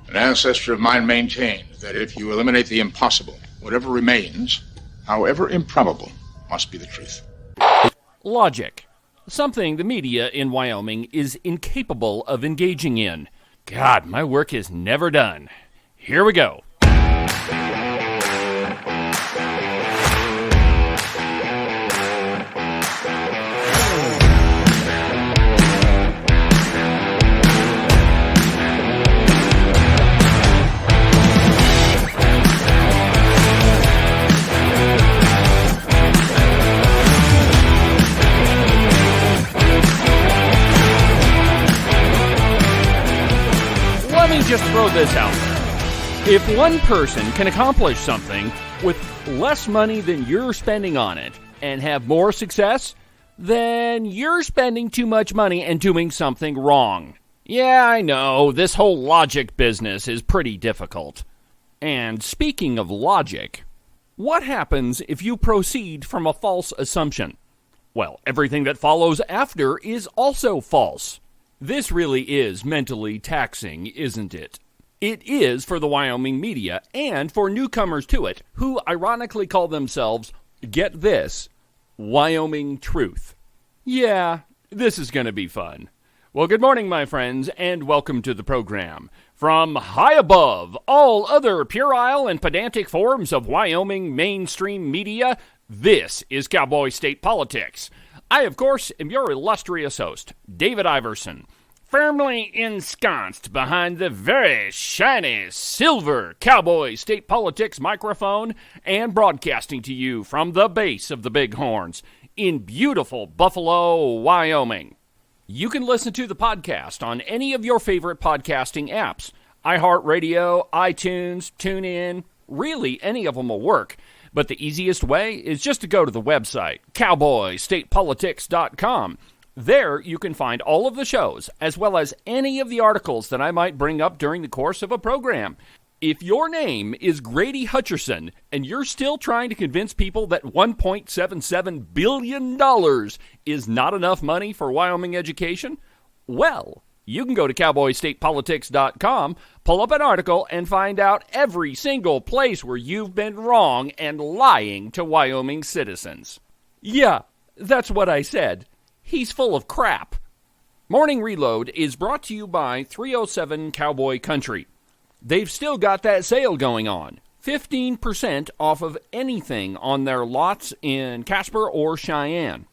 An ancestor of mine maintained that if you eliminate the impossible, whatever remains, however improbable, must be the truth. Logic. Something the media in Wyoming is incapable of engaging in. God, my work is never done. Here we go. Just throw this out there. If one person can accomplish something with less money than you're spending on it and have more success, then you're spending too much money and doing something wrong. Yeah, I know, this whole logic business is pretty difficult. And speaking of logic, what happens if you proceed from a false assumption? Well, everything that follows after is also false. This really is mentally taxing, isn't it? It is for the Wyoming media and for newcomers to it, who ironically call themselves, get this, Wyoming Truth. Yeah, this is going to be fun. Well, good morning, my friends, and welcome to the program. From high above all other puerile and pedantic forms of Wyoming mainstream media, this is Cowboy State Politics. I, of course, am your illustrious host, David Iverson, firmly ensconced behind the very shiny silver Cowboy State Politics microphone and broadcasting to you from the base of the Bighorns in beautiful Buffalo, Wyoming. You can listen to the podcast on any of your favorite podcasting apps, iHeartRadio, iTunes, TuneIn, really any of them will work. But the easiest way is just to go to the website, cowboystatepolitics.com. There you can find all of the shows, as well as any of the articles that I might bring up during the course of a program. If your name is Grady Hutcherson, and you're still trying to convince people that $1.77 billion is not enough money for Wyoming education, well, you can go to cowboystatepolitics.com, pull up an article, and find out every single place where you've been wrong and lying to Wyoming citizens. Yeah, that's what I said. He's full of crap. Morning Reload is brought to you by 307 Cowboy Country. They've still got that sale going on. 15% off of anything on their lots in Casper or Cheyenne.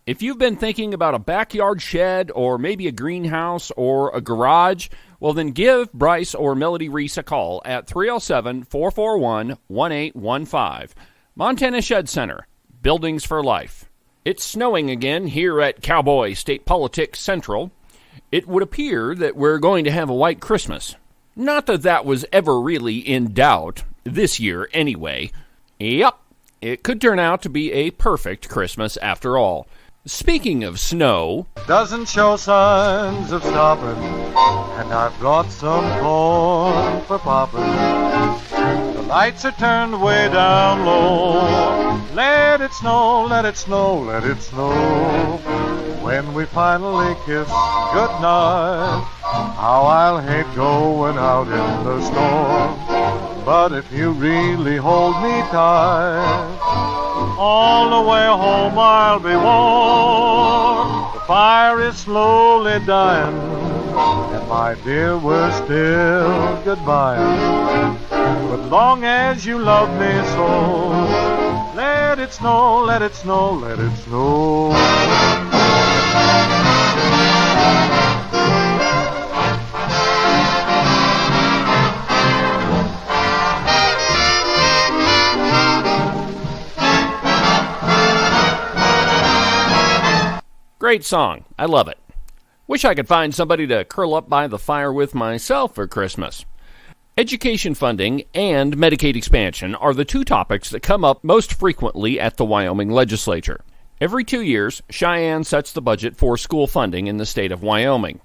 If you've been thinking about a backyard shed or maybe a greenhouse or a garage, well then give Bryce or Melody Reese a call at 307-441-1815. Montana Shed Center, Buildings for Life. It's snowing again here at Cowboy State Politics Central. It would appear that we're going to have a white Christmas. Not that that was ever really in doubt, this year anyway. Yep, it could turn out to be a perfect Christmas after all. Speaking of snow, doesn't show signs of stopping, and I've brought some corn for popping. The lights are turned way down low. Let it snow, let it snow, let it snow. When we finally kiss goodnight, how I'll hate going out in the storm. But if you really hold me tight, all the way home I'll be warm. The fire is slowly dying, and my dear, we're still goodbye. But long as you love me so, let it snow, let it snow, let it snow. Great song. I love it. Wish I could find somebody to curl up by the fire with myself for Christmas. Education funding and Medicaid expansion are the two topics that come up most frequently at the Wyoming legislature. Every 2 years, Cheyenne sets the budget for school funding in the state of Wyoming.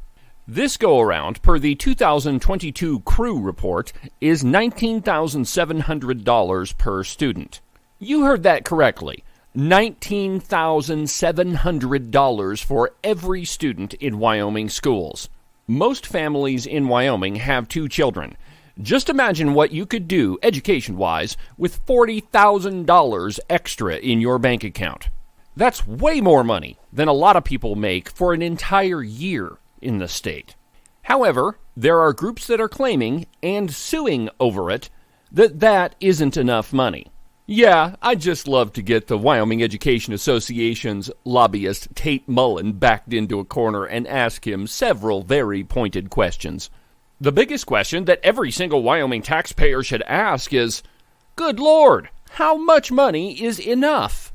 This go-around, per the 2022 Crew report, is $19,700 per student. You heard that correctly. $19,700 for every student in Wyoming schools. Most families in Wyoming have 2 children. Just imagine what you could do, education-wise, with $40,000 extra in your bank account. That's way more money than a lot of people make for an entire year in the state. However, there are groups that are claiming, and suing over it, that isn't enough money. Yeah, I'd just love to get the Wyoming Education Association's lobbyist Tate Mullen backed into a corner and ask him several very pointed questions. The biggest question that every single Wyoming taxpayer should ask is, good Lord, how much money is enough?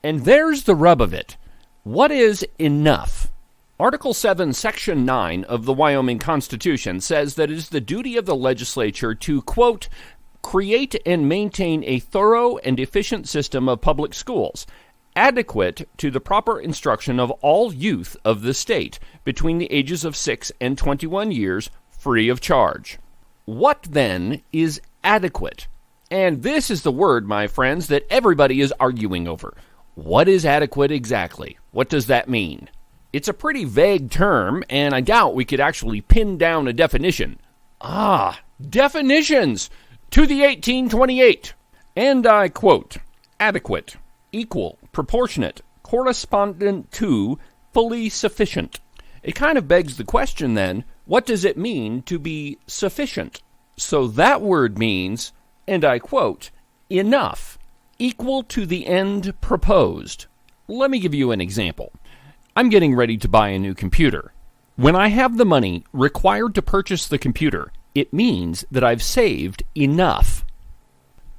And there's the rub of it. What is enough? Article 7, Section 9 of the Wyoming Constitution says that it is the duty of the legislature to, quote, create and maintain a thorough and efficient system of public schools, adequate to the proper instruction of all youth of the state between the ages of 6 and 21 years, free of charge. What, then, is adequate? And this is the word, my friends, that everybody is arguing over. What is adequate exactly? What does that mean? It's a pretty vague term, and I doubt we could actually pin down a definition. Definitions! To the 1828. And I quote, adequate, equal, proportionate, correspondent to, fully sufficient. It kind of begs the question then, what does it mean to be sufficient? So that word means, and I quote, enough, equal to the end proposed. Let me give you an example. I'm getting ready to buy a new computer. When I have the money required to purchase the computer, it means that I've saved enough.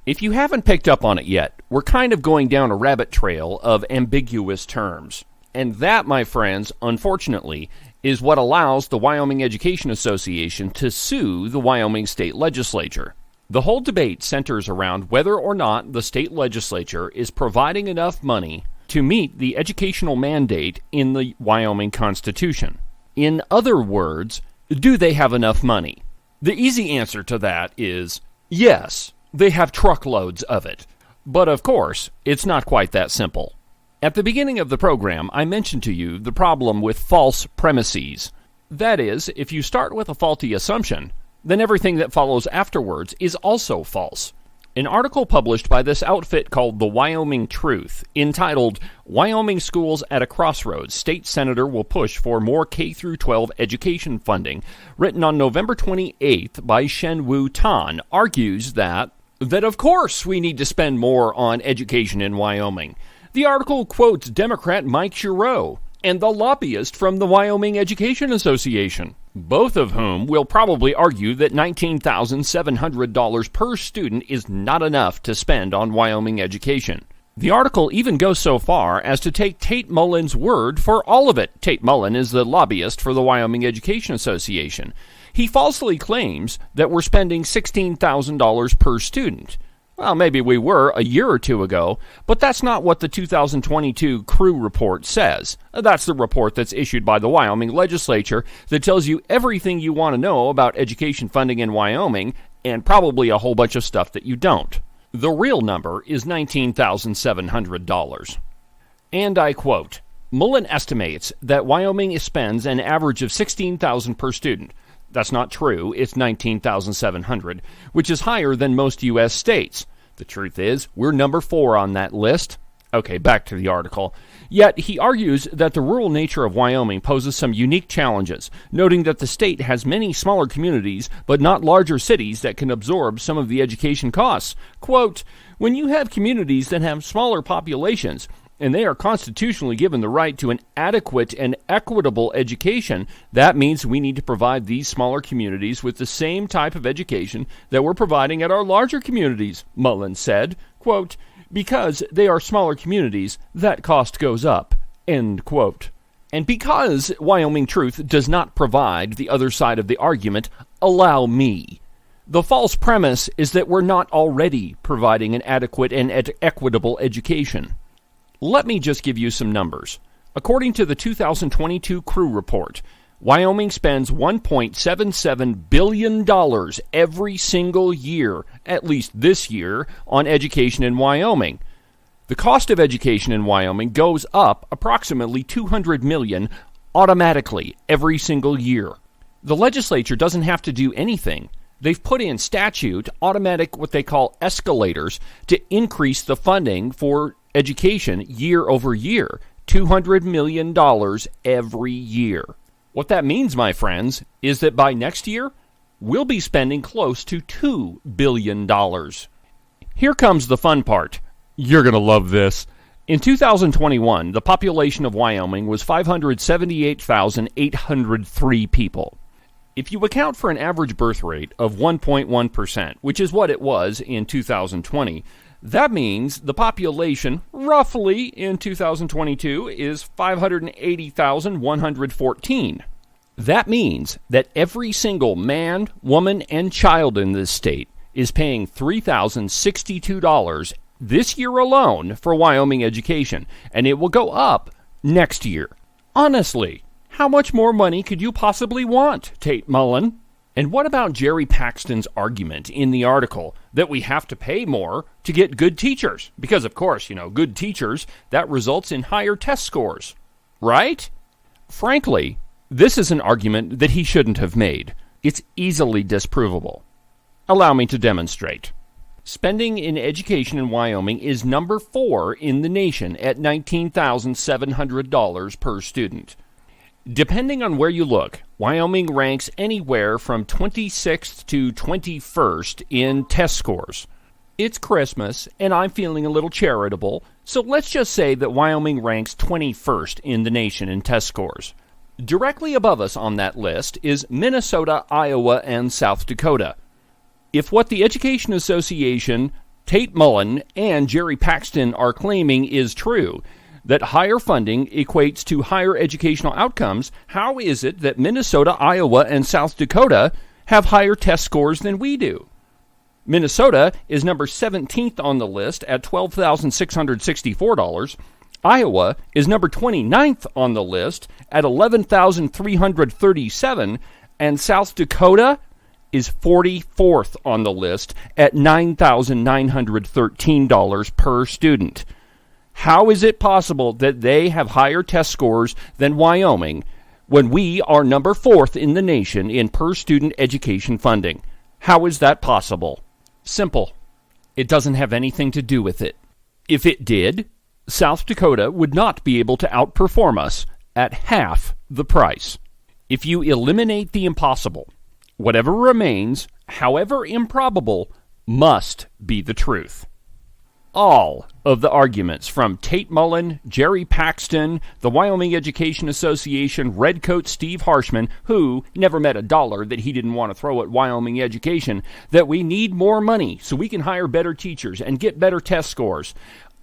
If you haven't picked up on it yet, we're kind of going down a rabbit trail of ambiguous terms. And that, my friends, unfortunately, is what allows the Wyoming Education Association to sue the Wyoming State Legislature. The whole debate centers around whether or not the state legislature is providing enough money to meet the educational mandate in the Wyoming Constitution. In other words, do they have enough money? The easy answer to that is yes, they have truckloads of it. But of course, it's not quite that simple. At the beginning of the program, I mentioned to you the problem with false premises. That is, if you start with a faulty assumption, then everything that follows afterwards is also false. An article published by this outfit called The Wyoming Truth, entitled Wyoming Schools at a Crossroads, State Senator Will Push for More K-12 Education Funding, written on November 28th by Shen-Wu Tan, argues that of course we need to spend more on education in Wyoming. The article quotes Democrat Mike Giroux and the lobbyist from the Wyoming Education Association, both of whom will probably argue that $19,700 per student is not enough to spend on Wyoming education. The article even goes so far as to take Tate Mullen's word for all of it. Tate Mullen is the lobbyist for the Wyoming Education Association. He falsely claims that we're spending $16,000 per student. Well, maybe we were a year or two ago, but that's not what the 2022 Crew Report says. That's the report that's issued by the Wyoming legislature that tells you everything you want to know about education funding in Wyoming, and probably a whole bunch of stuff that you don't. The real number is $19,700. And I quote, Mullen estimates that Wyoming spends an average of $16,000 per student. That's not true. It's $19,700, which is higher than most U.S. states. The truth is, we're number 4 on that list. Okay, back to the article. Yet, he argues that the rural nature of Wyoming poses some unique challenges, noting that the state has many smaller communities, but not larger cities that can absorb some of the education costs. Quote, when you have communities that have smaller populations, and they are constitutionally given the right to an adequate and equitable education, that means we need to provide these smaller communities with the same type of education that we're providing at our larger communities, Mullen said. Quote, because they are smaller communities, that cost goes up. End quote. And because Wyoming Truth does not provide the other side of the argument, allow me. The false premise is that we're not already providing an adequate and equitable education. Let me just give you some numbers. According to the 2022 Crew Report, Wyoming spends $1.77 billion every single year, at least this year, on education in Wyoming. The cost of education in Wyoming goes up approximately $200 million automatically every single year. The legislature doesn't have to do anything. They've put in statute automatic, what they call escalators, to increase the funding for education year over year. $200 million every year. What that means, my friends, is that by next year, we'll be spending close to $2 billion. Here comes the fun part. You're going to love this. In 2021, the population of Wyoming was 578,803 people. If you account for an average birth rate of 1.1%, which is what it was in 2020, that means the population, roughly in 2022, is 580,114. That means that every single man, woman, and child in this state is paying $3,062 this year alone for Wyoming education, and it will go up next year. Honestly, how much more money could you possibly want, Tate Mullen? And what about Jerry Paxton's argument in the article that we have to pay more to get good teachers? Because, of course, good teachers, that results in higher test scores, right? Frankly, this is an argument that he shouldn't have made. It's easily disprovable. Allow me to demonstrate. Spending in education in Wyoming is number 4 in the nation at $19,700 per student. Depending on where you look, Wyoming ranks anywhere from 26th to 21st in test scores. It's Christmas, and I'm feeling a little charitable, so let's just say that Wyoming ranks 21st in the nation in test scores. Directly above us on that list is Minnesota, Iowa, and South Dakota. If what the Education Association, Tate Mullen, and Jerry Paxton are claiming is true, that higher funding equates to higher educational outcomes, how is it that Minnesota, Iowa, and South Dakota have higher test scores than we do? Minnesota is number 17th on the list at $12,664. Iowa is number 29th on the list at $11,337, and South Dakota is 44th on the list at $9,913 per student. How is it possible that they have higher test scores than Wyoming when we are number 4th in the nation in per-student education funding? How is that possible? Simple. It doesn't have anything to do with it. If it did, South Dakota would not be able to outperform us at half the price. If you eliminate the impossible, whatever remains, however improbable, must be the truth. All of the arguments from Tate Mullen, Jerry Paxton, the Wyoming Education Association, Redcoat Steve Harshman, who never met a dollar that he didn't want to throw at Wyoming education, that we need more money so we can hire better teachers and get better test scores.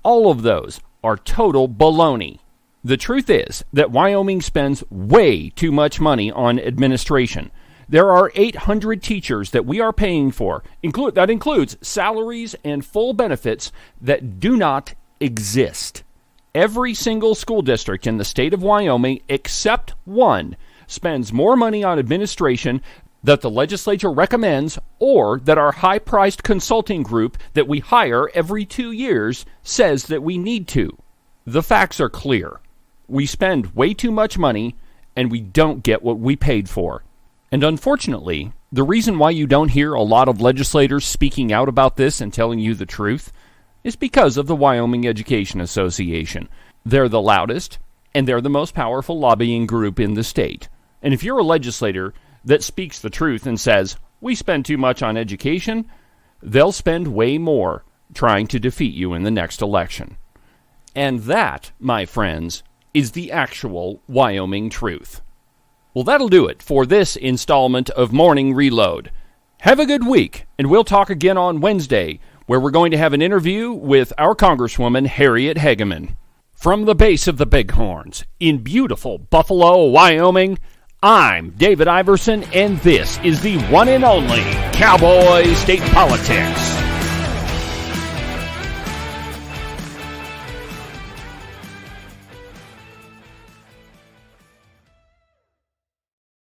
All of those are total baloney. The truth is that Wyoming spends way too much money on administration. There are 800 teachers that we are paying for. That includes salaries and full benefits that do not exist. Every single school district in the state of Wyoming, except one, spends more money on administration that the legislature recommends or that our high-priced consulting group that we hire every 2 years says that we need to. The facts are clear. We spend way too much money and we don't get what we paid for. And unfortunately, the reason why you don't hear a lot of legislators speaking out about this and telling you the truth is because of the Wyoming Education Association. They're the loudest, and they're the most powerful lobbying group in the state. And if you're a legislator that speaks the truth and says, we spend too much on education, they'll spend way more trying to defeat you in the next election. And that, my friends, is the actual Wyoming truth. Well, that'll do it for this installment of Morning Reload. Have a good week, and we'll talk again on Wednesday, where we're going to have an interview with our Congresswoman, Harriet Hageman. From the base of the Bighorns, in beautiful Buffalo, Wyoming, I'm David Iverson, and this is the one and only Cowboy State Politics.